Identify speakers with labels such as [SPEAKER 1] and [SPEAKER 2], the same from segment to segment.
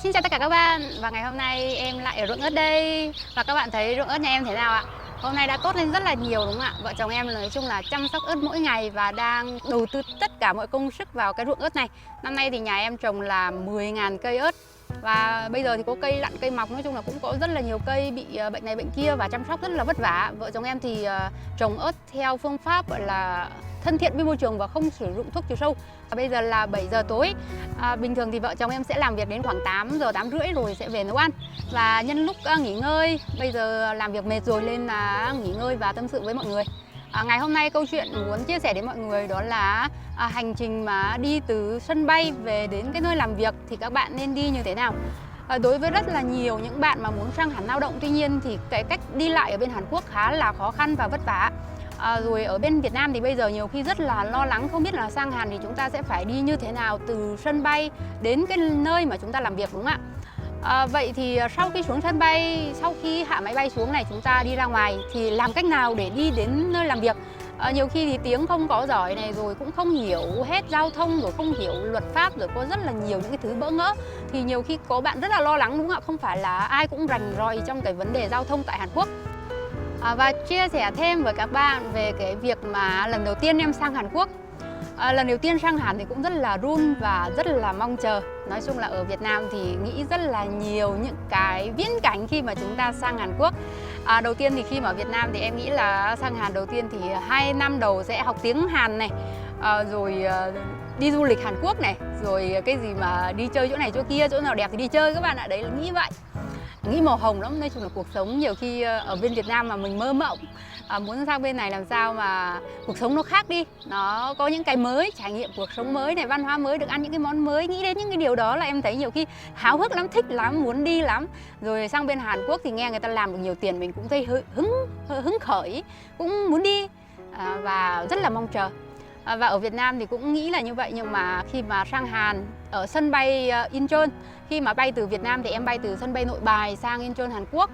[SPEAKER 1] Xin chào tất cả các bạn. Và ngày hôm nay em lại ở ruộng ớt đây. Và các bạn thấy ruộng ớt nhà em thế nào ạ? Hôm nay đã tốt lên rất là nhiều đúng không ạ? Vợ chồng em nói chung là chăm sóc ớt mỗi ngày và đang đầu tư tất cả mọi công sức vào cái ruộng ớt này. Năm nay thì nhà em trồng là 10.000 cây ớt. Và bây giờ thì có cây lặn cây mọc, nói chung là cũng có rất là nhiều cây bị bệnh này bệnh kia và chăm sóc rất là vất vả. Vợ chồng em thì trồng ớt theo phương pháp gọi là thân thiện với môi trường và không sử dụng thuốc trừ sâu. Bây giờ là 7 giờ tối. Bình thường thì vợ chồng em sẽ làm việc đến khoảng 8 giờ 8 rưỡi rồi sẽ về nấu ăn. Và nhân lúc nghỉ ngơi, bây giờ làm việc mệt rồi nên là nghỉ ngơi và tâm sự với mọi người. Ngày hôm nay câu chuyện muốn chia sẻ đến mọi người đó là hành trình mà đi từ sân bay về đến cái nơi làm việc thì các bạn nên đi như thế nào. Đối với rất là nhiều những bạn mà muốn sang Hàn lao động, tuy nhiên thì cái cách đi lại ở bên Hàn Quốc khá là khó khăn và vất vả. Rồi ở bên Việt Nam thì bây giờ nhiều khi rất là lo lắng, không biết là sang Hàn thì chúng ta sẽ phải đi như thế nào từ sân bay đến cái nơi mà chúng ta làm việc, đúng không ạ? Vậy thì sau khi xuống sân bay, sau khi hạ máy bay xuống này, chúng ta đi ra ngoài thì làm cách nào để đi đến nơi làm việc? Nhiều khi thì tiếng không có giỏi này, rồi cũng không hiểu hết giao thông, rồi không hiểu luật pháp, rồi có rất là nhiều những cái thứ bỡ ngỡ. Thì nhiều khi có bạn rất là lo lắng đúng không ạ? Không phải là ai cũng rành rỏi trong cái vấn đề giao thông tại Hàn Quốc. Và chia sẻ thêm với các bạn về cái việc mà lần đầu tiên em sang Hàn Quốc. Lần đầu tiên sang Hàn thì cũng rất là run và rất là mong chờ. Nói chung là ở Việt Nam thì nghĩ rất là nhiều những cái viễn cảnh khi mà chúng ta sang Hàn Quốc. Đầu tiên thì khi mà ở Việt Nam thì em nghĩ là sang Hàn đầu tiên thì 2 năm đầu sẽ học tiếng Hàn này, rồi đi du lịch Hàn Quốc này, rồi cái gì mà đi chơi chỗ này chỗ kia, chỗ nào đẹp thì đi chơi các bạn ạ. Đấy là nghĩ vậy. Nghĩ màu hồng lắm, nói chung là cuộc sống nhiều khi ở bên Việt Nam mà mình mơ mộng, muốn sang bên này làm sao mà cuộc sống nó khác đi, nó có những cái mới, trải nghiệm cuộc sống mới này, văn hóa mới, được ăn những cái món mới, nghĩ đến những cái điều đó là em thấy nhiều khi háo hức lắm, thích lắm, muốn đi lắm. Rồi sang bên Hàn Quốc thì nghe người ta làm được nhiều tiền, mình cũng thấy hứng khởi, cũng muốn đi và rất là mong chờ. Và ở Việt Nam thì cũng nghĩ là như vậy, nhưng mà khi mà sang Hàn ở sân bay Incheon, khi mà bay từ Việt Nam thì em bay từ sân bay Nội Bài sang Incheon Hàn Quốc.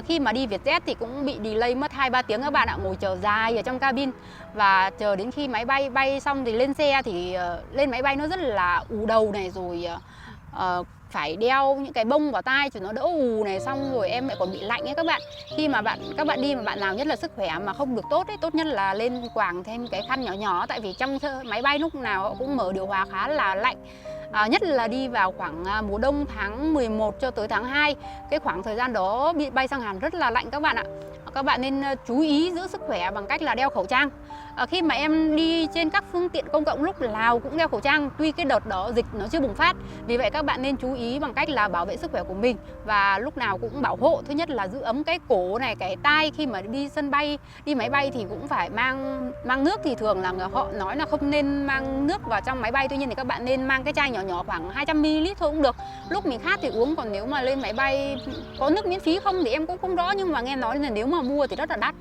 [SPEAKER 1] Khi mà đi Vietjet thì cũng bị delay mất 2-3 tiếng các bạn ạ, ngồi chờ dài ở trong cabin. Và chờ đến khi máy bay bay xong thì lên xe thì lên máy bay nó rất là ù đầu này, rồi phải đeo những cái bông vào tai cho nó đỡ ù này, xong rồi em lại còn bị lạnh ấy các bạn. Khi mà các bạn đi mà bạn nào nhất là sức khỏe mà không được tốt ấy, tốt nhất là lên quàng thêm cái khăn nhỏ nhỏ, tại vì trong máy bay lúc nào họ cũng mở điều hòa khá là lạnh. Nhất là đi vào khoảng mùa đông tháng 11 cho tới tháng 2, cái khoảng thời gian đó bay sang Hàn rất là lạnh các bạn ạ. Các bạn nên chú ý giữ sức khỏe bằng cách là đeo khẩu trang. Khi mà em đi trên các phương tiện công cộng lúc nào cũng đeo khẩu trang, tuy cái đợt đó dịch nó chưa bùng phát. Vì vậy các bạn nên chú ý bằng cách là bảo vệ sức khỏe của mình và lúc nào cũng bảo hộ. Thứ nhất là giữ ấm cái cổ này, cái tai. Khi mà đi sân bay, đi máy bay thì cũng phải mang nước, thì thường là họ nói là không nên mang nước vào trong máy bay. Tuy nhiên thì các bạn nên mang cái chai nhỏ nhỏ khoảng 200ml thôi cũng được. Lúc mình khát thì uống, còn nếu mà lên máy bay có nước miễn phí không thì em cũng không rõ, nhưng mà nghe nói là nếu mà mua thì rất là đắt.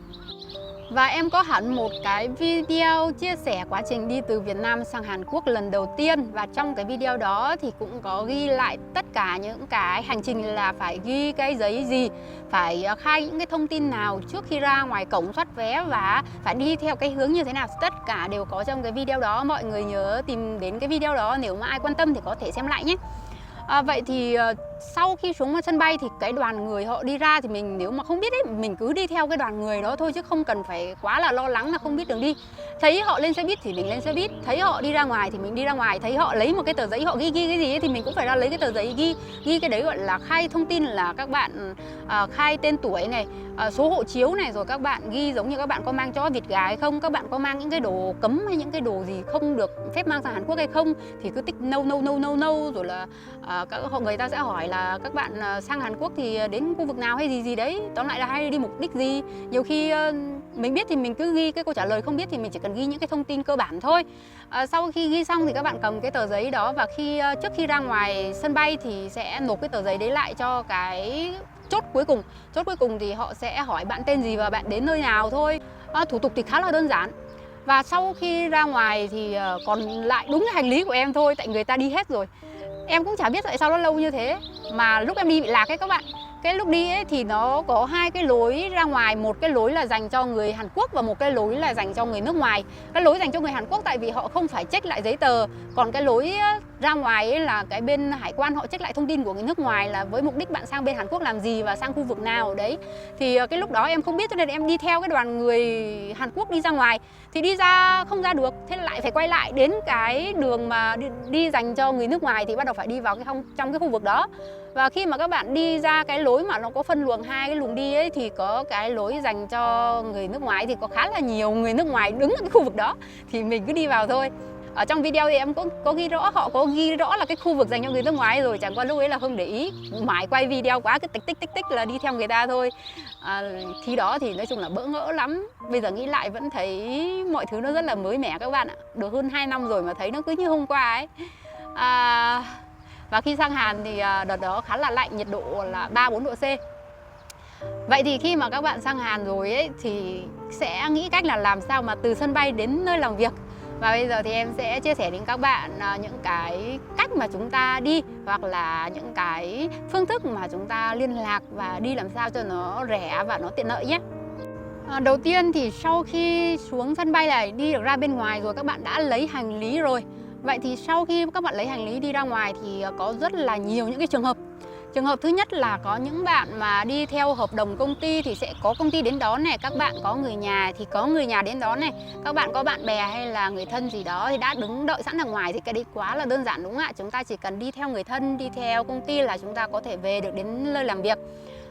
[SPEAKER 1] Và em có hẳn một cái video chia sẻ quá trình đi từ Việt Nam sang Hàn Quốc lần đầu tiên. Và trong cái video đó thì cũng có ghi lại tất cả những cái hành trình, là phải ghi cái giấy gì, phải khai những cái thông tin nào trước khi ra ngoài cổng soát vé, và phải đi theo cái hướng như thế nào. Tất cả đều có trong cái video đó. Mọi người nhớ tìm đến cái video đó, nếu mà ai quan tâm thì có thể xem lại nhé. Vậy thì sau khi xuống sân bay thì cái đoàn người họ đi ra thì mình nếu mà không biết ấy, mình cứ đi theo cái đoàn người đó thôi, chứ không cần phải quá là lo lắng là không biết đường đi. Thấy họ lên xe buýt thì mình lên xe buýt, thấy họ đi ra ngoài thì mình đi ra ngoài, thấy họ lấy một cái tờ giấy họ ghi cái gì ấy, thì mình cũng phải ra lấy cái tờ giấy ghi cái đấy, gọi là khai thông tin, là các bạn khai tên tuổi này, số hộ chiếu này, rồi các bạn ghi giống như các bạn có mang chó vịt gà hay không, các bạn có mang những cái đồ cấm hay những cái đồ gì không được phép mang sang Hàn Quốc hay không, thì cứ tích no, rồi là người ta sẽ hỏi là các bạn sang Hàn Quốc thì đến khu vực nào hay gì gì đấy, tóm lại là hay đi mục đích gì. Nhiều khi mình biết thì mình cứ ghi cái câu trả lời, không biết thì mình chỉ cần ghi những cái thông tin cơ bản thôi. Sau khi ghi xong thì các bạn cầm cái tờ giấy đó, và trước khi ra ngoài sân bay thì sẽ nộp cái tờ giấy đấy lại cho cái chốt cuối cùng. Chốt cuối cùng thì họ sẽ hỏi bạn tên gì và bạn đến nơi nào thôi. Thủ tục thì khá là đơn giản. Và sau khi ra ngoài thì còn lại đúng cái hành lý của em thôi, tại người ta đi hết rồi. Em cũng chả biết tại sao nó lâu như thế, mà lúc em đi bị lạc ấy các bạn. cái lúc đi ấy thì nó có hai cái lối ra ngoài, một cái lối là dành cho người Hàn Quốc và một cái lối là dành cho người nước ngoài. Cái lối dành cho người Hàn Quốc tại vì họ không phải check lại giấy tờ, còn cái lối ra ngoài ấy là cái bên hải quan họ check lại thông tin của người nước ngoài là với mục đích bạn sang bên Hàn Quốc làm gì và sang khu vực nào đấy. Thì cái lúc đó em không biết cho nên em đi theo cái đoàn người Hàn Quốc đi ra ngoài thì đi ra không ra được, thế lại phải quay lại đến cái đường mà đi dành cho người nước ngoài thì bắt đầu phải đi vào trong cái khu vực đó. Và khi mà các bạn đi ra cái lối mà nó có phân luồng, hai cái luồng đi ấy, thì có cái lối dành cho người nước ngoài thì có khá là nhiều người nước ngoài đứng ở cái khu vực đó, thì mình cứ đi vào thôi. Ở trong video thì em có ghi rõ, họ có ghi rõ là cái khu vực dành cho người nước ngoài rồi, chẳng qua lúc ấy là không để ý, mãi quay video quá, cứ tích là đi theo người ta thôi. Khi đó thì nói chung là bỡ ngỡ lắm. Bây giờ nghĩ lại vẫn thấy mọi thứ nó rất là mới mẻ các bạn ạ. Được hơn 2 năm rồi mà thấy nó cứ như hôm qua ấy. Và khi sang Hàn thì đợt đó khá là lạnh, nhiệt độ là 3-4 độ C. Vậy thì khi mà các bạn sang Hàn rồi ấy thì sẽ nghĩ cách là làm sao mà từ sân bay đến nơi làm việc. Và bây giờ thì em sẽ chia sẻ đến các bạn những cái cách mà chúng ta đi, hoặc là những cái phương thức mà chúng ta liên lạc và đi làm sao cho nó rẻ và nó tiện lợi nhé. Đầu tiên thì sau khi xuống sân bay này, đi được ra bên ngoài rồi, các bạn đã lấy hành lý rồi. Vậy thì sau khi các bạn lấy hành lý đi ra ngoài thì có rất là nhiều những cái trường hợp. Trường hợp thứ nhất là có những bạn mà đi theo hợp đồng công ty thì sẽ có công ty đến đón này, các bạn có người nhà thì có người nhà đến đón này, các bạn có bạn bè hay là người thân gì đó thì đã đứng đợi sẵn ở ngoài thì cái đấy quá là đơn giản đúng không ạ? Chúng ta chỉ cần đi theo người thân, đi theo công ty là chúng ta có thể về được đến nơi làm việc.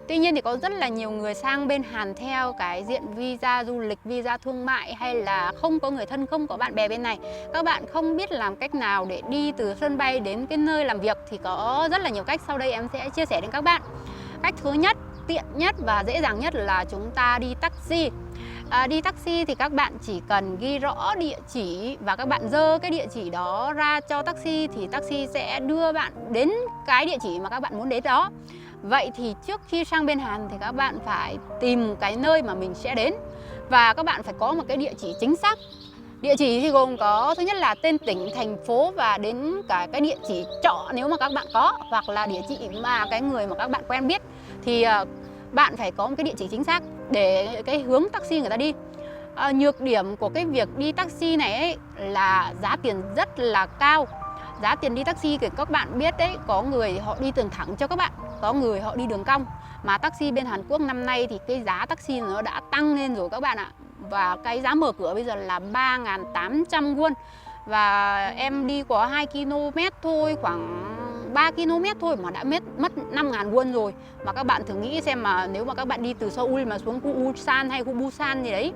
[SPEAKER 1] Tuy nhiên thì có rất là nhiều người sang bên Hàn theo cái diện visa du lịch, visa thương mại hay là không có người thân, không có bạn bè bên này. Các bạn không biết làm cách nào để đi từ sân bay đến cái nơi làm việc thì có rất là nhiều cách, sau đây em sẽ chia sẻ đến các bạn. Cách thứ nhất, tiện nhất và dễ dàng nhất là chúng ta đi taxi. Đi taxi thì các bạn chỉ cần ghi rõ địa chỉ và các bạn dơ cái địa chỉ đó ra cho taxi thì taxi sẽ đưa bạn đến cái địa chỉ mà các bạn muốn đến đó. Vậy thì trước khi sang bên Hàn thì các bạn phải tìm cái nơi mà mình sẽ đến và các bạn phải có một cái địa chỉ chính xác. Địa chỉ thì gồm có thứ nhất là tên tỉnh, thành phố và đến cả cái địa chỉ trọ nếu mà các bạn có, hoặc là địa chỉ mà cái người mà các bạn quen biết thì bạn phải có một cái địa chỉ chính xác để cái hướng taxi người ta đi. Nhược điểm của cái việc đi taxi này ấy là giá tiền rất là cao. Giá tiền đi taxi thì các bạn biết đấy, có người họ đi đường thẳng cho các bạn, có người họ đi đường cong. Mà taxi bên Hàn Quốc năm nay thì cái giá taxi nó đã tăng lên rồi các bạn ạ. Và cái giá mở cửa bây giờ là 3.800 won. Và em đi có 2 km thôi, khoảng 3 km thôi mà đã mất 5.000 won rồi. Mà các bạn thử nghĩ xem mà nếu mà các bạn đi từ Seoul mà xuống khu Ulsan hay khu Busan gì đấy,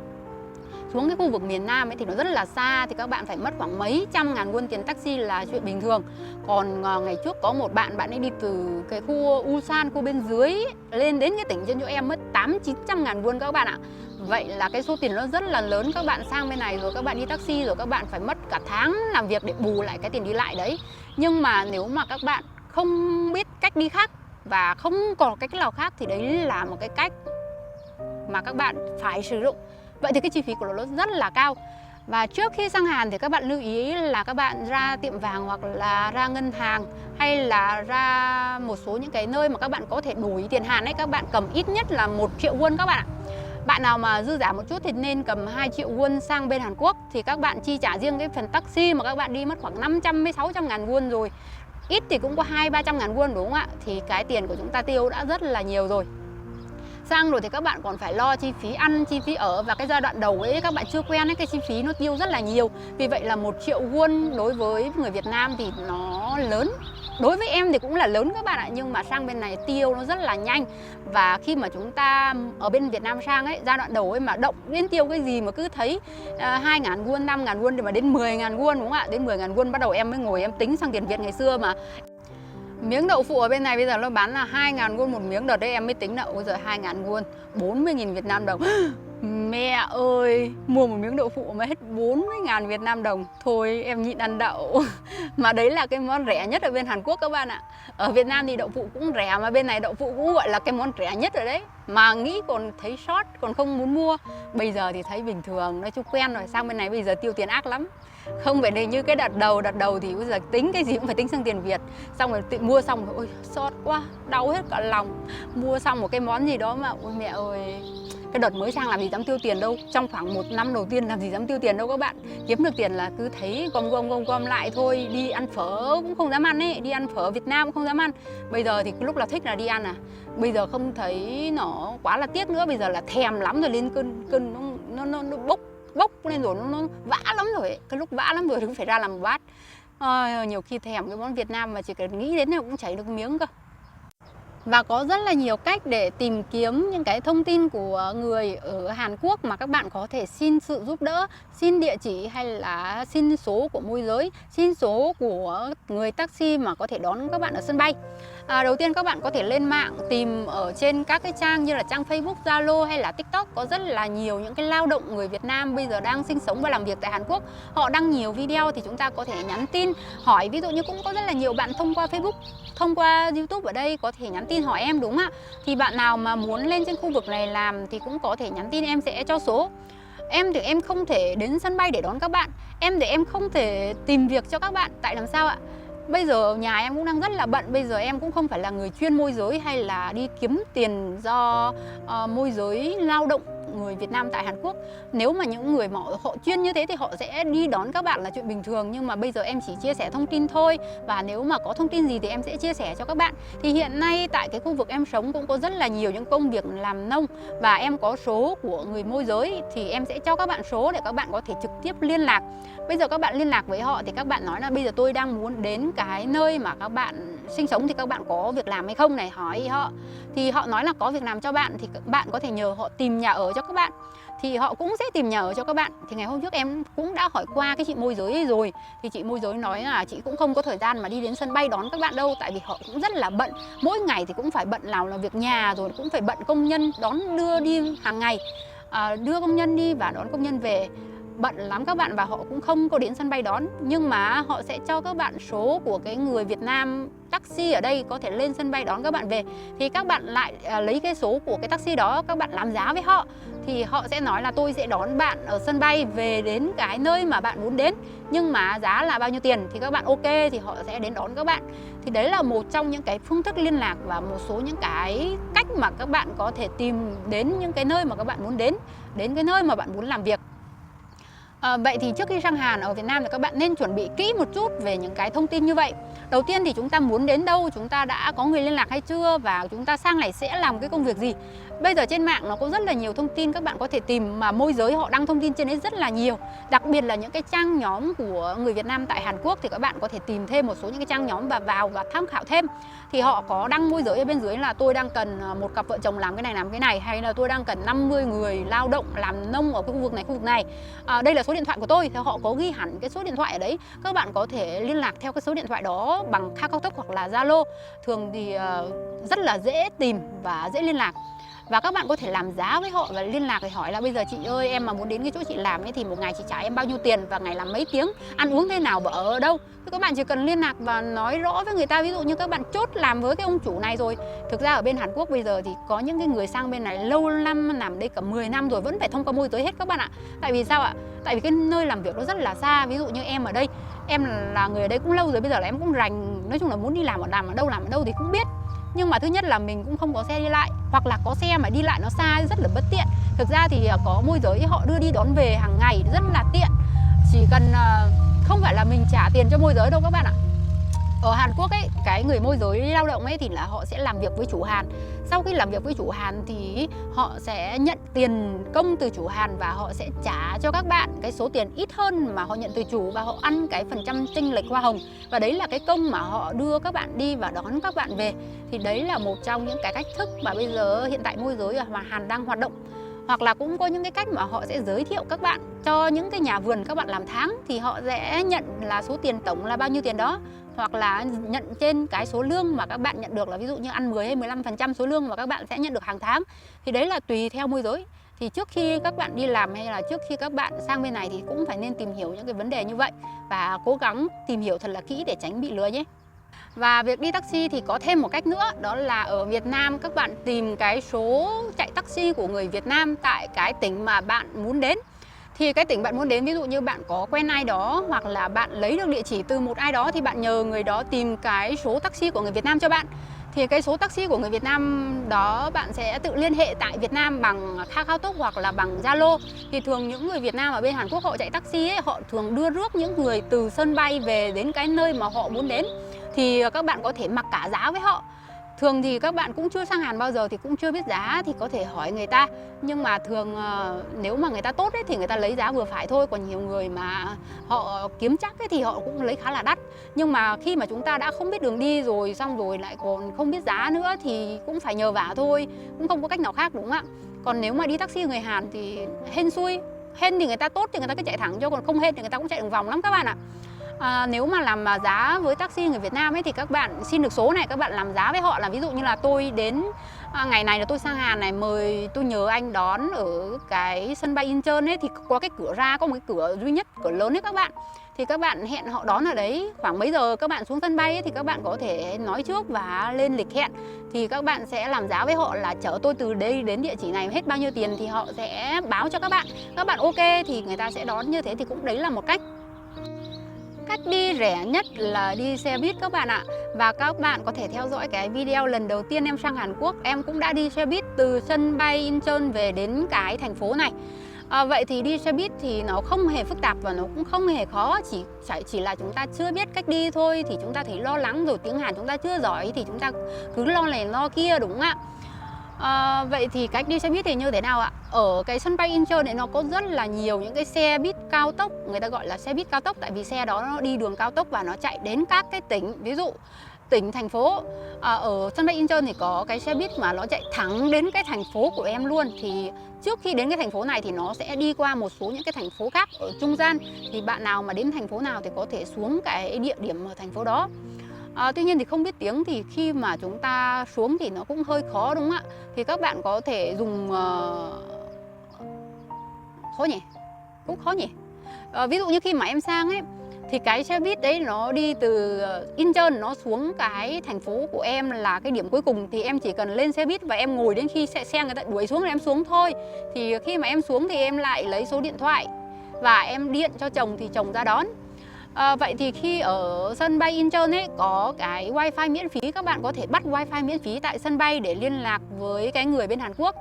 [SPEAKER 1] xuống cái khu vực miền Nam ấy thì nó rất là xa, thì các bạn phải mất khoảng mấy trăm ngàn won tiền taxi là chuyện bình thường. Còn ngày trước có một bạn ấy đi từ cái khu Ulsan, khu bên dưới ấy, lên đến cái tỉnh trên chỗ em mất 800-900 ngàn won các bạn ạ. Vậy là cái số tiền nó rất là lớn. Các bạn sang bên này rồi các bạn đi taxi rồi các bạn phải mất cả tháng làm việc để bù lại cái tiền đi lại đấy. Nhưng mà nếu mà các bạn không biết cách đi khác và không còn cách nào khác thì đấy là một cái cách mà các bạn phải sử dụng. Vậy thì cái chi phí của nó rất là cao. Và trước khi sang Hàn thì các bạn lưu ý là các bạn ra tiệm vàng hoặc là ra ngân hàng hay là ra một số những cái nơi mà các bạn có thể đổi tiền Hàn ấy, các bạn cầm ít nhất là 1 triệu won các bạn ạ. Bạn nào mà dư giả một chút thì nên cầm 2 triệu won sang bên Hàn Quốc thì các bạn chi trả riêng cái phần taxi mà các bạn đi mất khoảng 500-600 ngàn won rồi. Ít thì cũng có 200-300 ngàn won đúng không ạ? Thì cái tiền của chúng ta tiêu đã rất là nhiều rồi. Sang rồi thì các bạn còn phải lo chi phí ăn, chi phí ở, và cái giai đoạn đầu ấy các bạn chưa quen ấy, cái chi phí nó tiêu rất là nhiều. Vì vậy là 1 triệu won đối với người Việt Nam thì nó lớn. Đối với em thì cũng là lớn các bạn ạ, nhưng mà sang bên này tiêu nó rất là nhanh. Và khi mà chúng ta ở bên Việt Nam sang ấy, giai đoạn đầu ấy mà động đến tiêu cái gì mà cứ thấy 2.000 won, 5.000 won thì mà đến 10.000 won đúng không ạ? Đến 10.000 won bắt đầu em mới ngồi em tính sang tiền Việt ngày xưa mà. Miếng đậu phụ ở bên này bây giờ nó bán là 2.000 won một miếng, đợt đấy em mới tính đậu, bây giờ 2.000 won, 40.000 Việt Nam đồng. Mẹ ơi, mua một miếng đậu phụ mà hết 40.000 Việt Nam đồng. Thôi em nhịn ăn đậu. Mà đấy là cái món rẻ nhất ở bên Hàn Quốc các bạn ạ. Ở Việt Nam thì đậu phụ cũng rẻ, mà bên này đậu phụ cũng gọi là cái món rẻ nhất rồi đấy. Mà nghĩ còn thấy sót, còn không muốn mua. Bây giờ thì thấy bình thường, nói chung quen rồi. Sang bên này bây giờ tiêu tiền ác lắm. Không phải để như cái đợt đầu thì bây giờ tính cái gì cũng phải tính sang tiền Việt. Xong rồi tự mua xong rồi, ôi xót quá, đau hết cả lòng. Mua xong một cái món gì đó mà, ôi mẹ ơi, cái đợt mới sang làm gì dám tiêu tiền đâu. Trong khoảng 1 năm đầu tiên làm gì dám tiêu tiền đâu các bạn. Kiếm được tiền là cứ thấy gom lại thôi. Đi ăn phở cũng không dám ăn ấy. Đi ăn phở Việt Nam cũng không dám ăn. Bây giờ thì lúc là thích là đi ăn à. Bây giờ không thấy nó quá là tiếc nữa. Bây giờ là thèm lắm rồi, lên cơn nó bốc lên rồi, nó vã lắm rồi ấy. Cái lúc vã lắm rồi thì cũng phải ra làm bát. Nhiều khi thèm cái món Việt Nam mà chỉ cần nghĩ đến nó cũng chảy được miếng cơ. Và có rất là nhiều cách để tìm kiếm những cái thông tin của người ở Hàn Quốc mà các bạn có thể xin sự giúp đỡ, xin địa chỉ hay là xin số của môi giới, xin số của người taxi mà có thể đón các bạn ở sân bay. Đầu tiên các bạn có thể lên mạng tìm ở trên các cái trang như là trang Facebook, Zalo hay là TikTok. Có rất là nhiều những cái lao động người Việt Nam bây giờ đang sinh sống và làm việc tại Hàn Quốc. Họ đăng nhiều video thì chúng ta có thể nhắn tin hỏi. Ví dụ như cũng có rất là nhiều bạn thông qua Facebook, thông qua YouTube ở đây có thể nhắn tin hỏi em, đúng ạ. Thì bạn nào mà muốn lên trên khu vực này làm thì cũng có thể nhắn tin, em sẽ cho số. Em thì em không thể đến sân bay để đón các bạn. Em thì em không thể tìm việc cho các bạn. Tại làm sao ạ? Bây giờ nhà em cũng đang rất là bận. Bây giờ em cũng không phải là người chuyên môi giới hay là đi kiếm tiền do môi giới lao động người Việt Nam tại Hàn Quốc. Nếu mà những người mà họ chuyên như thế thì họ sẽ đi đón các bạn là chuyện bình thường. Nhưng mà bây giờ em chỉ chia sẻ thông tin thôi. Và nếu mà có thông tin gì thì em sẽ chia sẻ cho các bạn. Thì hiện nay tại cái khu vực em sống cũng có rất là nhiều những công việc làm nông. Và em có số của người môi giới thì em sẽ cho các bạn số để các bạn có thể trực tiếp liên lạc. Bây giờ các bạn liên lạc với họ thì các bạn nói là bây giờ tôi đang muốn đến cái nơi mà các bạn sinh sống thì các bạn có việc làm hay không này, hỏi họ. Thì họ nói là có việc làm cho bạn thì các bạn có thể nhờ họ tìm nhà ở cho các bạn. Thì họ cũng sẽ tìm nhà ở cho các bạn. Thì ngày hôm trước em cũng đã hỏi qua cái chị môi giới ấy rồi. Thì chị môi giới nói là chị cũng không có thời gian mà đi đến sân bay đón các bạn đâu. Tại vì họ cũng rất là bận. Mỗi ngày thì cũng phải bận làm việc nhà, rồi cũng phải bận công nhân đón đưa đi hàng ngày, đưa công nhân đi và đón công nhân về. Bận lắm các bạn, và họ cũng không có đến sân bay đón. Nhưng mà họ sẽ cho các bạn số của cái người Việt Nam taxi ở đây có thể lên sân bay đón các bạn về. Thì các bạn lại lấy cái số của cái taxi đó, các bạn làm giá với họ. Thì họ sẽ nói là tôi sẽ đón bạn ở sân bay về đến cái nơi mà bạn muốn đến, nhưng mà giá là bao nhiêu tiền. Thì các bạn ok thì họ sẽ đến đón các bạn. Thì đấy là một trong những cái phương thức liên lạc và một số những cái cách mà các bạn có thể tìm đến những cái nơi mà các bạn muốn đến cái nơi mà bạn muốn làm việc. Vậy thì trước khi sang Hàn ở Việt Nam thì các bạn nên chuẩn bị kỹ một chút về những cái thông tin như vậy. Đầu tiên thì chúng ta muốn đến đâu, chúng ta đã có người liên lạc hay chưa, và chúng ta sang này sẽ làm cái công việc gì. Bây giờ trên mạng nó có rất là nhiều thông tin các bạn có thể tìm, mà môi giới họ đăng thông tin trên đấy rất là nhiều. Đặc biệt là những cái trang nhóm của người Việt Nam tại Hàn Quốc thì các bạn có thể tìm thêm một số những cái trang nhóm và vào và tham khảo thêm. Thì họ có đăng môi giới ở bên dưới là tôi đang cần một cặp vợ chồng làm cái này, hay là tôi đang cần 50 người lao động làm nông ở cái khu vực này. Đây là số điện thoại của tôi. Thì họ có ghi hẳn cái số điện thoại ở đấy. Các bạn có thể liên lạc theo cái số điện thoại đó bằng KakaoTalk hoặc là Zalo. Thường thì rất là dễ tìm và dễ liên lạc. Và các bạn có thể làm giá với họ và liên lạc để hỏi là bây giờ chị ơi, em mà muốn đến cái chỗ chị làm ấy thì một ngày chị trả em bao nhiêu tiền, và ngày làm mấy tiếng, ăn uống thế nào và ở đâu. Thì các bạn chỉ cần liên lạc và nói rõ với người ta. Ví dụ như các bạn chốt làm với cái ông chủ này rồi. Thực ra ở bên Hàn Quốc bây giờ thì có những cái người sang bên này lâu năm, làm đây cả 10 năm rồi vẫn phải thông qua môi giới hết các bạn ạ. Tại vì sao ạ? Tại vì cái nơi làm việc nó rất là xa. Ví dụ như em ở đây, em là người ở đây cũng lâu rồi, bây giờ là em cũng rành, nói chung là muốn đi làm ở đâu thì cũng biết. Nhưng mà thứ nhất là mình cũng không có xe đi lại, hoặc là có xe mà đi lại nó xa rất là bất tiện. Thực ra thì có môi giới họ đưa đi đón về hàng ngày rất là tiện. Chỉ cần không phải là mình trả tiền cho môi giới đâu các bạn ạ. Ở Hàn Quốc ấy, cái người môi giới lao động ấy thì là họ sẽ làm việc với chủ Hàn. Sau khi làm việc với chủ Hàn thì họ sẽ nhận tiền công từ chủ Hàn và họ sẽ trả cho các bạn cái số tiền ít hơn mà họ nhận từ chủ, và họ ăn cái phần trăm chênh lệch hoa hồng. Và đấy là cái công mà họ đưa các bạn đi và đón các bạn về. Thì đấy là một trong những cái cách thức mà bây giờ hiện tại môi giới ở Hàn đang hoạt động. Hoặc là cũng có những cái cách mà họ sẽ giới thiệu các bạn cho những cái nhà vườn các bạn làm tháng, thì họ sẽ nhận là số tiền tổng là bao nhiêu tiền đó, hoặc là nhận trên cái số lương mà các bạn nhận được, là ví dụ như ăn 10 hay 15% số lương mà các bạn sẽ nhận được hàng tháng. Thì đấy là tùy theo môi giới. Thì trước khi các bạn đi làm hay là trước khi các bạn sang bên này thì cũng phải nên tìm hiểu những cái vấn đề như vậy và cố gắng tìm hiểu thật là kỹ để tránh bị lừa nhé. Và việc đi taxi thì có thêm một cách nữa, đó là ở Việt Nam các bạn tìm cái số chạy taxi của người Việt Nam tại cái tỉnh mà bạn muốn đến. Thì cái tỉnh bạn muốn đến, ví dụ như bạn có quen ai đó hoặc là bạn lấy được địa chỉ từ một ai đó thì bạn nhờ người đó tìm cái số taxi của người Việt Nam cho bạn. Thì cái số taxi của người Việt Nam đó bạn sẽ tự liên hệ tại Việt Nam bằng KakaoTalk hoặc là bằng Zalo. Thì thường những người Việt Nam ở bên Hàn Quốc họ chạy taxi ấy, họ thường đưa rước những người từ sân bay về đến cái nơi mà họ muốn đến. Thì các bạn có thể mặc cả giá với họ. Thường thì các bạn cũng chưa sang Hàn bao giờ thì cũng chưa biết giá thì có thể hỏi người ta. Nhưng mà thường nếu mà người ta tốt ấy, thì người ta lấy giá vừa phải thôi. Còn nhiều người mà họ kiếm chắc ấy, thì họ cũng lấy khá là đắt. Nhưng mà khi mà chúng ta đã không biết đường đi rồi, xong rồi lại còn không biết giá nữa thì cũng phải nhờ vả thôi. Cũng không có cách nào khác, đúng không ạ? Còn nếu mà đi taxi người Hàn thì hên xui. Hên thì người ta tốt thì người ta cứ chạy thẳng cho, còn không hên thì người ta cũng chạy đường vòng lắm các bạn ạ. Nếu mà làm giá với taxi người Việt Nam ấy thì các bạn xin được số này, các bạn làm giá với họ là ví dụ như là tôi đến ngày này là tôi sang Hàn này, mời tôi nhờ anh đón ở cái sân bay Incheon ấy, thì có cái cửa ra, có một cái cửa duy nhất, cửa lớn ấy các bạn. Thì các bạn hẹn họ đón ở đấy, khoảng mấy giờ các bạn xuống sân bay ấy, thì các bạn có thể nói trước và lên lịch hẹn. Thì các bạn sẽ làm giá với họ là chở tôi từ đây đến địa chỉ này hết bao nhiêu tiền thì họ sẽ báo cho các bạn. Các bạn ok thì người ta sẽ đón, như thế thì cũng đấy là một cách. Cách đi rẻ nhất là đi xe buýt các bạn ạ. Và các bạn có thể theo dõi cái video lần đầu tiên em sang Hàn Quốc. Em cũng đã đi xe buýt từ sân bay Incheon về đến cái thành phố này. Vậy thì đi xe buýt thì nó không hề phức tạp và nó cũng không hề khó. Chỉ là chúng ta chưa biết cách đi thôi. Thì chúng ta thấy lo lắng, rồi tiếng Hàn chúng ta chưa giỏi thì chúng ta cứ lo này lo kia, đúng không ạ? Vậy thì cách đi xe buýt thì như thế nào ạ? Ở cái sân bay Incheon này nó có rất là nhiều những cái xe buýt cao tốc. Người ta gọi là xe buýt cao tốc tại vì xe đó nó đi đường cao tốc và nó chạy đến các cái tỉnh. Ví dụ tỉnh, thành phố. Ở sân bay Incheon thì có cái xe buýt mà nó chạy thẳng đến cái thành phố của em luôn. Thì trước khi đến cái thành phố này thì nó sẽ đi qua một số những cái thành phố khác ở trung gian. Thì bạn nào mà đến thành phố nào thì có thể xuống cái địa điểm ở thành phố đó. Tuy nhiên thì không biết tiếng thì khi mà chúng ta xuống thì nó cũng hơi khó, đúng không ạ? Thì các bạn có thể dùng khó nhỉ? Cũng khó nhỉ? Ví dụ như khi mà em sang ấy thì cái xe buýt đấy nó đi từ Incheon nó xuống cái thành phố của em là cái điểm cuối cùng. Thì em chỉ cần lên xe buýt và em ngồi đến khi xe người ta đuổi xuống là em xuống thôi. Thì khi mà em xuống thì em lại lấy số điện thoại và em điện cho chồng thì chồng ra đón. Vậy thì khi ở sân bay Incheon ấy có cái wifi miễn phí, các bạn có thể bắt wifi miễn phí tại sân bay để liên lạc với cái người bên Hàn Quốc.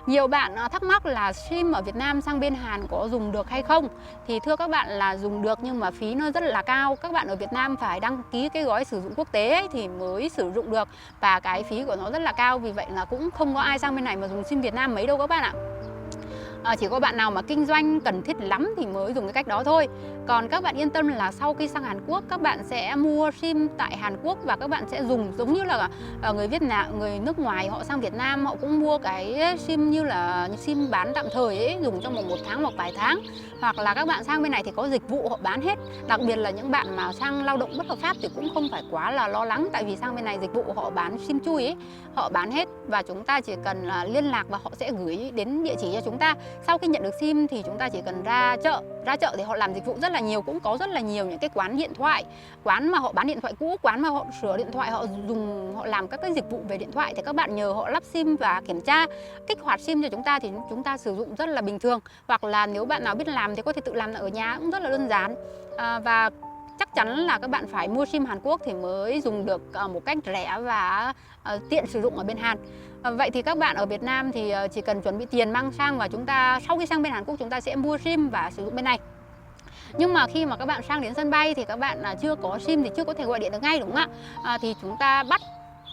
[SPEAKER 1] Nhiều bạn thắc mắc là SIM ở Việt Nam sang bên Hàn có dùng được hay không? Thì thưa các bạn là dùng được nhưng mà phí nó rất là cao. Các bạn ở Việt Nam phải đăng ký cái gói sử dụng quốc tế ấy thì mới sử dụng được. Và cái phí của nó rất là cao, vì vậy là cũng không có ai sang bên này mà dùng SIM Việt Nam mấy đâu các bạn ạ. Chỉ có bạn nào mà kinh doanh cần thiết lắm thì mới dùng cái cách đó thôi. Còn các bạn yên tâm là sau khi sang Hàn Quốc các bạn sẽ mua SIM tại Hàn Quốc và các bạn sẽ dùng giống như là người nước ngoài họ sang Việt Nam họ cũng mua cái SIM như là SIM bán tạm thời ấy, dùng trong vòng 1 tháng hoặc vài tháng. Hoặc là các bạn sang bên này thì có dịch vụ họ bán hết. Đặc biệt là những bạn mà sang lao động bất hợp pháp thì cũng không phải quá là lo lắng, tại vì sang bên này dịch vụ họ bán SIM chui ấy, họ bán hết và chúng ta chỉ cần liên lạc và họ sẽ gửi đến địa chỉ cho chúng ta. Sau khi nhận được SIM thì chúng ta chỉ cần ra chợ thì họ làm dịch vụ rất là nhiều, cũng có rất là nhiều những cái quán điện thoại, quán mà họ bán điện thoại cũ, quán mà họ sửa điện thoại, họ làm các cái dịch vụ về điện thoại thì các bạn nhờ họ lắp SIM và kiểm tra kích hoạt SIM cho chúng ta thì chúng ta sử dụng rất là bình thường. Hoặc là nếu bạn nào biết làm thì có thể tự làm ở nhà cũng rất là đơn giản. Và chắc chắn là các bạn phải mua SIM Hàn Quốc thì mới dùng được một cách rẻ và tiện sử dụng ở bên Hàn. Vậy thì các bạn ở Việt Nam thì chỉ cần chuẩn bị tiền mang sang và chúng ta sau khi sang bên Hàn Quốc chúng ta sẽ mua SIM và sử dụng bên này. Nhưng mà khi mà các bạn sang đến sân bay thì các bạn chưa có SIM thì chưa có thể gọi điện được ngay, đúng không ạ? Thì chúng ta bắt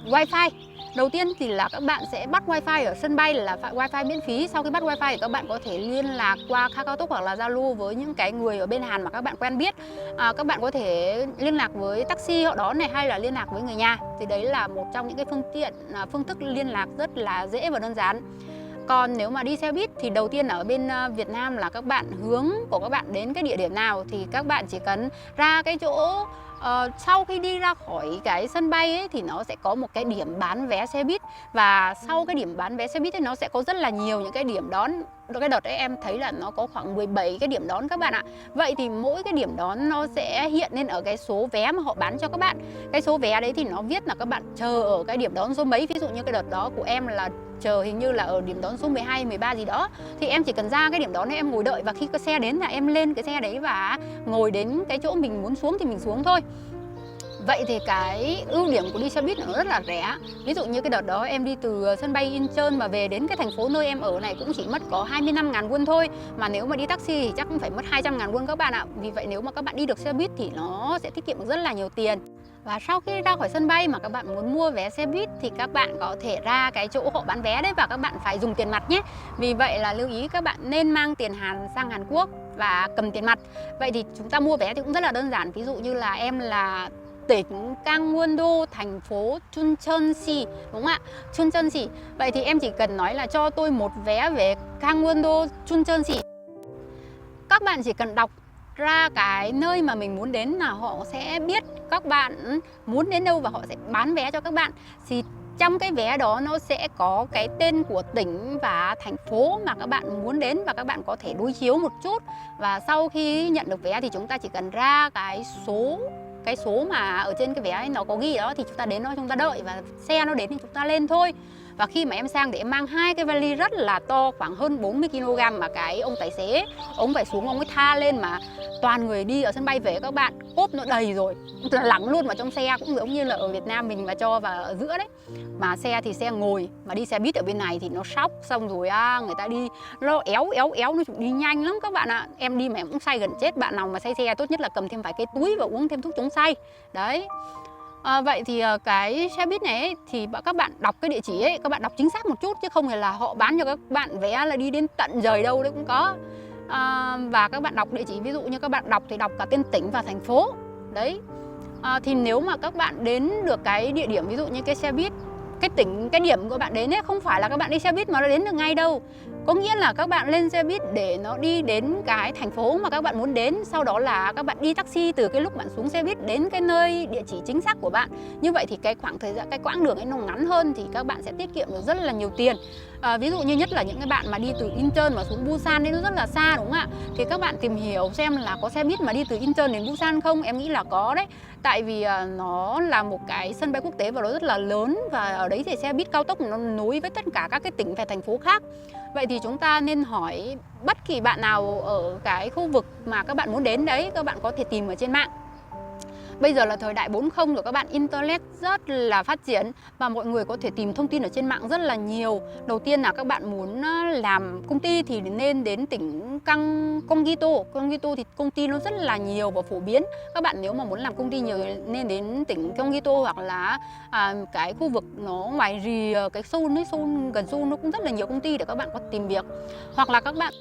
[SPEAKER 1] wifi. Đầu tiên thì là các bạn sẽ bắt wifi ở sân bay là wifi miễn phí. Sau khi bắt wifi thì các bạn có thể liên lạc qua KakaoTalk hoặc là Zalo với những cái người ở bên Hàn mà các bạn quen biết. Các bạn có thể liên lạc với taxi họ đón này, hay là liên lạc với người nhà. Thì đấy là một trong những cái phương thức liên lạc rất là dễ và đơn giản. Còn nếu mà đi xe buýt thì đầu tiên ở bên Việt Nam là các bạn hướng của các bạn đến cái địa điểm nào thì các bạn chỉ cần ra cái chỗ sau khi đi ra khỏi cái sân bay ấy, thì nó sẽ có một cái điểm bán vé xe buýt. Và sau cái điểm bán vé xe buýt ấy, nó sẽ có rất là nhiều những cái điểm đón cái đợt đấy em thấy là nó có khoảng 17 cái điểm đón các bạn ạ. Vậy thì mỗi cái điểm đón nó sẽ hiện lên ở cái số vé mà họ bán cho các bạn. Cái số vé đấy thì nó viết là các bạn chờ ở cái điểm đón số mấy. Ví dụ như cái đợt đó của em là chờ hình như là ở điểm đón số 12, 13 gì đó. Thì em chỉ cần ra cái điểm đón đấy em ngồi đợi, và khi cái xe đến là em lên cái xe đấy và ngồi đến cái chỗ mình muốn xuống thì mình xuống thôi. Vậy thì cái ưu điểm của đi xe buýt nó rất là rẻ. Ví dụ như cái đợt đó em đi từ sân bay Incheon mà về đến cái thành phố nơi em ở này cũng chỉ mất có 25.000 won thôi. Mà nếu mà đi taxi thì chắc cũng phải mất 200.000 won các bạn ạ. Vì vậy nếu mà các bạn đi được xe buýt thì nó sẽ tiết kiệm được rất là nhiều tiền. Và sau khi ra khỏi sân bay mà các bạn muốn mua vé xe buýt thì các bạn có thể ra cái chỗ họ bán vé đấy, và các bạn phải dùng tiền mặt nhé. Vì vậy là lưu ý các bạn nên mang tiền Hàn sang Hàn Quốc và cầm tiền mặt. Vậy thì chúng ta mua vé thì cũng rất là đơn giản. Ví dụ như là em là tỉnh Gangwon-do, thành phố Chuncheon-si, đúng không ạ? Chuncheon-si. Vậy thì em chỉ cần nói là cho tôi một vé về Gangwon-do, Chuncheon-si. Các bạn chỉ cần đọc ra cái nơi mà mình muốn đến là họ sẽ biết các bạn muốn đến đâu và họ sẽ bán vé cho các bạn. Thì trong cái vé đó nó sẽ có cái tên của tỉnh và thành phố mà các bạn muốn đến, và các bạn có thể đối chiếu một chút. Và sau khi nhận được vé thì chúng ta chỉ cần ra cái số mà ở trên cái vé ấy nó có ghi đó, thì chúng ta đến đó chúng ta đợi và xe nó đến thì chúng ta lên thôi. Và khi mà em sang thì em mang hai cái vali rất là to, khoảng hơn 40 kg, mà cái ông tài xế ông phải xuống ông ấy tha lên, mà toàn người đi ở sân bay về các bạn, cốp nó đầy rồi, lẳng luôn vào trong xe, cũng giống như là ở Việt Nam mình mà cho vào ở giữa đấy. Mà xe thì xe ngồi, mà đi xe buýt ở bên này thì nó sóc, xong rồi người ta đi nó éo nó đi nhanh lắm các bạn ạ. Em đi mà em cũng say gần chết. Bạn nào mà say xe tốt nhất là cầm thêm vài cái túi và uống thêm thuốc chống say đấy. Vậy thì cái xe buýt này ấy, thì các bạn đọc cái địa chỉ ấy, các bạn đọc chính xác một chút, chứ không hề là họ bán cho các bạn vé là đi đến tận rời đâu đấy cũng có. Và các bạn đọc địa chỉ, ví dụ như các bạn đọc thì đọc cả tên tỉnh và thành phố đấy. Thì nếu mà các bạn đến được cái địa điểm, ví dụ như cái xe buýt, cái tỉnh, cái điểm của bạn đến ấy, không phải là các bạn đi xe buýt mà nó đến được ngay đâu. Có nghĩa là các bạn lên xe buýt để nó đi đến cái thành phố mà các bạn muốn đến. Sau đó là các bạn đi taxi từ cái lúc bạn xuống xe buýt đến cái nơi địa chỉ chính xác của bạn. Như vậy thì cái khoảng thời gian, cái quãng đường ấy nó ngắn hơn, thì các bạn sẽ tiết kiệm được rất là nhiều tiền. Ví dụ như nhất là những cái bạn mà đi từ Incheon mà xuống Busan đấy, nó rất là xa đúng không ạ? Thì các bạn tìm hiểu xem là có xe buýt mà đi từ Incheon đến Busan không. Em nghĩ là có đấy. Tại vì nó là một cái sân bay quốc tế và nó rất là lớn, và ở đấy thì xe buýt cao tốc nó nối với tất cả các cái tỉnh và thành phố khác. Vậy thì chúng ta nên hỏi bất kỳ bạn nào ở cái khu vực mà các bạn muốn đến đấy, các bạn có thể tìm ở trên mạng. Bây giờ là thời đại 4.0 rồi các bạn, Internet rất là phát triển và mọi người có thể tìm thông tin ở trên mạng rất là nhiều. Đầu tiên là các bạn muốn làm công ty thì nên đến tỉnh Gyeonggi-do. Gyeonggi-do thì công ty nó rất là nhiều và phổ biến. Các bạn nếu mà muốn làm công ty nhiều nên đến tỉnh Gyeonggi-do, hoặc là cái khu vực nó ngoài rìa cái Seoul ấy, Seoul gần Seoul nó cũng rất là nhiều công ty để các bạn có tìm việc. Hoặc là các bạn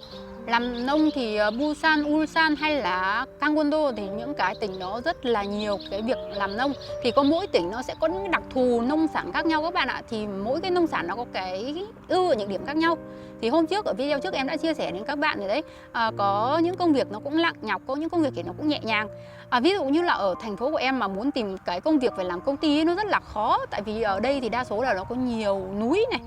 [SPEAKER 1] làm nông thì Busan, Ulsan hay là Gangwon-do thì những cái tỉnh đó rất là nhiều cái việc làm nông. Thì có mỗi tỉnh nó sẽ có những đặc thù nông sản khác nhau các bạn ạ. Thì mỗi cái nông sản nó có cái ưu ở những điểm khác nhau. Thì hôm trước ở video trước em đã chia sẻ đến các bạn rồi đấy. Có những công việc nó cũng nặng nhọc, có những công việc thì nó cũng nhẹ nhàng. Ví dụ như là ở thành phố của em mà muốn tìm cái công việc về làm công ty ấy, nó rất là khó. Tại vì ở đây thì đa số là nó có nhiều núi này,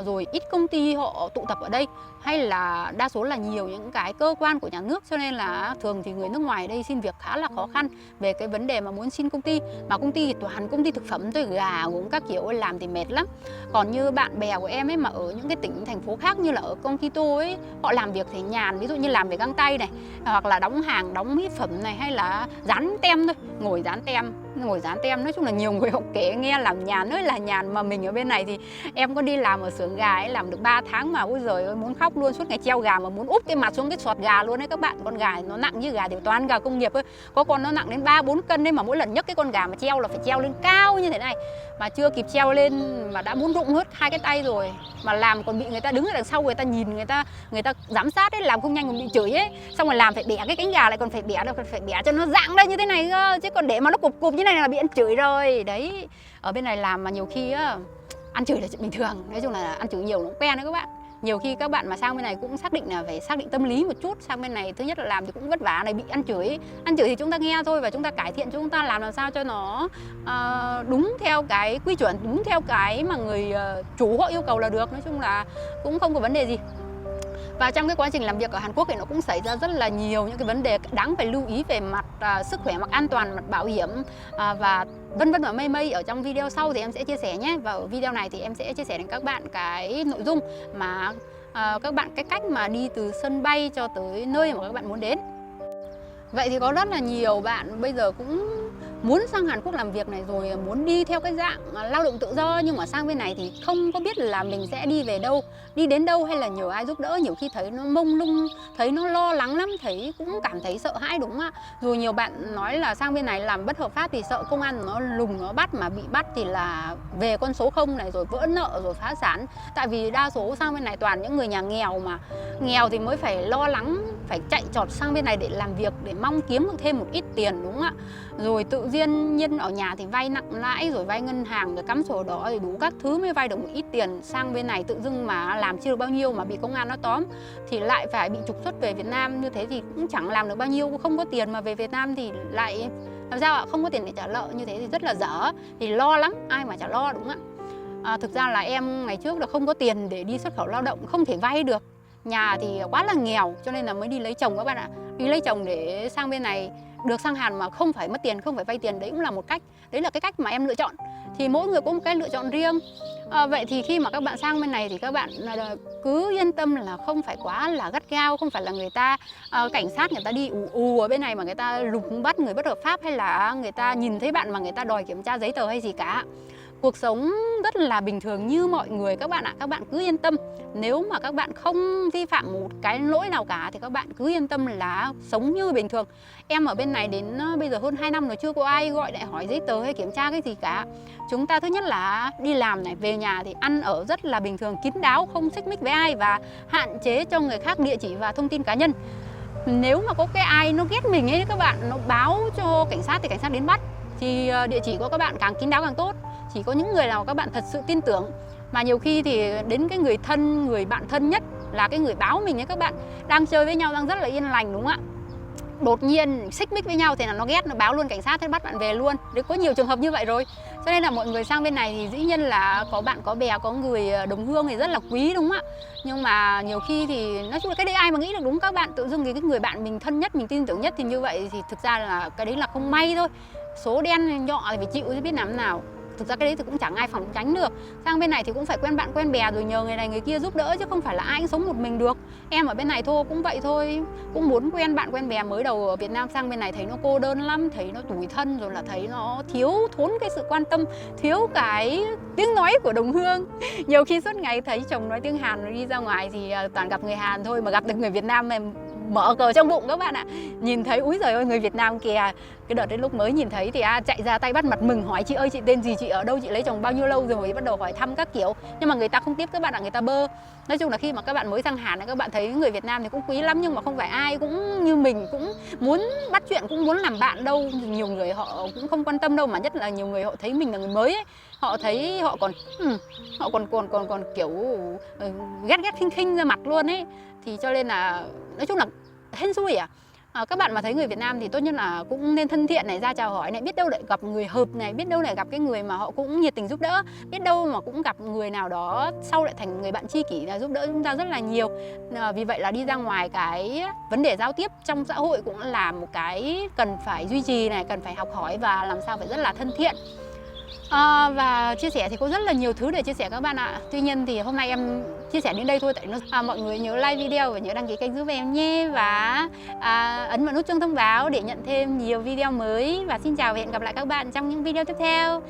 [SPEAKER 1] rồi ít công ty họ tụ tập ở đây, hay là đa số là nhiều những cái cơ quan của nhà nước, cho nên là thường thì người nước ngoài ở đây xin việc khá là khó khăn về cái vấn đề mà muốn xin công ty. Mà công ty thì toàn công ty thực phẩm thôi, gà uống các kiểu ấy, làm thì mệt lắm. Còn như bạn bè của em ấy mà ở những cái tỉnh thành phố khác như là ở Gyeonggi-do ấy, họ làm việc thì nhàn, ví dụ như làm về găng tay này, hoặc là đóng hàng, đóng mỹ phẩm này, hay là dán tem thôi, ngồi dán tem. Nói chung là nhiều người họ kể nghe làm nhàn ơi là nhàn. Mà mình ở bên này thì em có đi làm ở xưởng gà ấy, làm được 3 tháng mà ôi giời ơi muốn khóc luôn, suốt ngày treo gà mà muốn úp cái mặt xuống cái sọt gà luôn đấy các bạn. Con gà nó nặng như gà thì toàn gà công nghiệp ấy, có con nó nặng đến 3-4 cân đấy, mà mỗi lần nhấc cái con gà mà treo là phải treo lên cao như thế này, mà chưa kịp treo lên mà đã muốn rụng hết 2 cái tay rồi. Mà làm còn bị người ta đứng ở đằng sau, người ta nhìn, người ta giám sát ấy, làm không nhanh còn bị chửi ấy. Xong rồi làm phải bẻ cái cánh gà lại, còn phải bẻ cho nó dạng ra như thế này cơ, chứ còn để mà nó cụp như này là bị ăn chửi rồi đấy. Ở bên này làm mà nhiều khi á, ăn chửi là chuyện bình thường. Nói chung là ăn chửi nhiều nó cũng quen đấy các bạn. Nhiều khi các bạn mà sang bên này cũng xác định là phải xác định tâm lý một chút. Sang bên này thứ nhất là làm thì cũng vất vả này, bị ăn chửi thì chúng ta nghe thôi và chúng ta cải thiện, chúng ta làm sao cho nó đúng theo cái quy chuẩn, đúng theo cái mà người chủ họ yêu cầu là được. Nói chung là cũng không có vấn đề gì. Và trong cái quá trình làm việc ở Hàn Quốc thì nó cũng xảy ra rất là nhiều những cái vấn đề đáng phải lưu ý về mặt sức khỏe, mặt an toàn, mặt bảo hiểm và vân vân và mây mây. Ở trong video sau thì em sẽ chia sẻ nhé. Và ở video này thì em sẽ chia sẻ đến các bạn cái nội dung mà các bạn cái cách mà đi từ sân bay cho tới nơi mà các bạn muốn đến. Vậy thì có rất là nhiều bạn bây giờ cũng muốn sang Hàn Quốc làm việc này, rồi muốn đi theo cái dạng lao động tự do, nhưng mà sang bên này thì không có biết là mình sẽ đi về đâu, đi đến đâu hay là nhờ ai giúp đỡ. Nhiều khi thấy nó mông lung, thấy nó lo lắng lắm, thấy cũng cảm thấy sợ hãi đúng không ạ? Rồi nhiều bạn nói là sang bên này làm bất hợp pháp thì sợ công an nó lùng nó bắt, mà bị bắt thì là về con số 0 này, rồi vỡ nợ, rồi phá sản. Tại vì đa số sang bên này toàn những người nhà nghèo, mà nghèo thì mới phải lo lắng, phải chạy trọt sang bên này để làm việc, để mong kiếm được thêm một ít tiền đúng không ạ? Rồi tự nhiên ở nhà thì vay nặng lãi, rồi vay ngân hàng, rồi cắm sổ đỏ, rồi đủ các thứ mới vay được một ít tiền. Sang bên này tự dưng mà làm chưa được bao nhiêu mà bị công an nó tóm thì lại phải bị trục xuất về Việt Nam. Như thế thì cũng chẳng làm được bao nhiêu, không có tiền mà về Việt Nam thì lại làm sao ạ? Không có tiền để trả nợ, như thế thì rất là dở, thì lo lắm, ai mà chả lo đúng không ạ? Thực ra là em ngày trước là không có tiền để đi xuất khẩu lao động, không thể vay được. Nhà thì quá là nghèo cho nên là mới đi lấy chồng các bạn ạ. Đi lấy chồng để sang bên này được sang Hàn mà không phải mất tiền, không phải vay tiền, đấy cũng là một cách. Đấy là cái cách mà em lựa chọn. Thì mỗi người có một cái lựa chọn riêng. Vậy thì khi mà các bạn sang bên này thì các bạn cứ yên tâm là không phải quá là gắt gao, không phải là người ta cảnh sát người ta đi ù ở bên này mà người ta lùng bắt người bất hợp pháp, hay là người ta nhìn thấy bạn mà người ta đòi kiểm tra giấy tờ hay gì cả. Cuộc sống rất là bình thường như mọi người các bạn ạ. Các bạn cứ yên tâm. Nếu mà các bạn không vi phạm một cái lỗi nào cả thì các bạn cứ yên tâm là sống như bình thường. Em ở bên này đến bây giờ hơn 2 năm rồi, chưa có ai gọi lại hỏi giấy tờ hay kiểm tra cái gì cả. Chúng ta thứ nhất là đi làm này, về nhà thì ăn ở rất là bình thường, kín đáo, không xích mích với ai và hạn chế cho người khác địa chỉ và thông tin cá nhân. Nếu mà có cái ai nó ghét mình ấy các bạn, nó báo cho cảnh sát thì cảnh sát đến bắt. Thì địa chỉ của các bạn càng kín đáo càng tốt. Chỉ có những người nào các bạn thật sự tin tưởng. Mà nhiều khi thì đến cái người thân, người bạn thân nhất là cái người báo mình ấy các bạn. Đang chơi với nhau, đang rất là yên lành đúng không ạ? Đột nhiên xích mích với nhau thì là nó ghét, nó báo luôn cảnh sát, thế bắt bạn về luôn. Đấy, có nhiều trường hợp như vậy rồi. Cho nên là mọi người sang bên này thì dĩ nhiên là có bạn có bè, có người đồng hương thì rất là quý đúng không ạ? Nhưng mà nhiều khi thì nói chung là cái đấy ai mà nghĩ được đúng không các bạn? Tự dưng thì cái người bạn mình thân nhất, mình tin tưởng nhất thì như vậy thì thực ra là cái đấy là không may thôi. Số đen nhọ thì phải chịu chứ biết làm nào. Thực ra cái đấy thì cũng chẳng ai phòng tránh được. Sang bên này thì cũng phải quen bạn quen bè, rồi nhờ người này người kia giúp đỡ, chứ không phải là ai cũng sống một mình được. Em ở bên này thôi cũng vậy thôi, cũng muốn quen bạn quen bè. Mới đầu ở Việt Nam sang bên này thấy nó cô đơn lắm, thấy nó tủi thân, rồi là thấy nó thiếu thốn cái sự quan tâm, thiếu cái tiếng nói của đồng hương. Nhiều khi suốt ngày thấy chồng nói tiếng Hàn, rồi đi ra ngoài thì toàn gặp người Hàn thôi, mà gặp được người Việt Nam mà mở cờ trong bụng các bạn ạ. Nhìn thấy úi giời ơi người Việt Nam kìa. Cái đợt đến lúc mới nhìn thấy thì chạy ra tay bắt mặt mừng, hỏi chị ơi chị tên gì, chị ở đâu, chị lấy chồng bao nhiêu lâu rồi, bắt đầu hỏi thăm các kiểu. Nhưng mà người ta không tiếp các bạn ạ, người ta bơ. Nói chung là khi mà các bạn mới sang Hàn các bạn thấy người Việt Nam thì cũng quý lắm, nhưng mà không phải ai cũng như mình cũng muốn bắt chuyện, cũng muốn làm bạn đâu. Nhiều người họ cũng không quan tâm đâu, mà nhất là nhiều người họ thấy mình là người mới ấy. Họ thấy họ còn kiểu ghét khinh khinh ra mặt luôn ấy. Thì cho nên là nói chung là hên xui các bạn mà thấy người Việt Nam thì tốt nhất là cũng nên thân thiện này, ra chào hỏi này, biết đâu lại gặp người hợp này, biết đâu lại gặp cái người mà họ cũng nhiệt tình giúp đỡ, biết đâu mà cũng gặp người nào đó sau lại thành người bạn tri kỷ là giúp đỡ chúng ta rất là nhiều. Vì vậy là đi ra ngoài cái vấn đề giao tiếp trong xã hội cũng là một cái cần phải duy trì này, cần phải học hỏi và làm sao phải rất là thân thiện. Và chia sẻ thì có rất là nhiều thứ để chia sẻ các bạn ạ. Tuy nhiên thì hôm nay em chia sẻ đến đây thôi, tại nó mọi người nhớ like video và nhớ đăng ký kênh giúp em nhé, và ấn vào nút chuông thông báo để nhận thêm nhiều video mới. Và xin chào và hẹn gặp lại các bạn trong những video tiếp theo.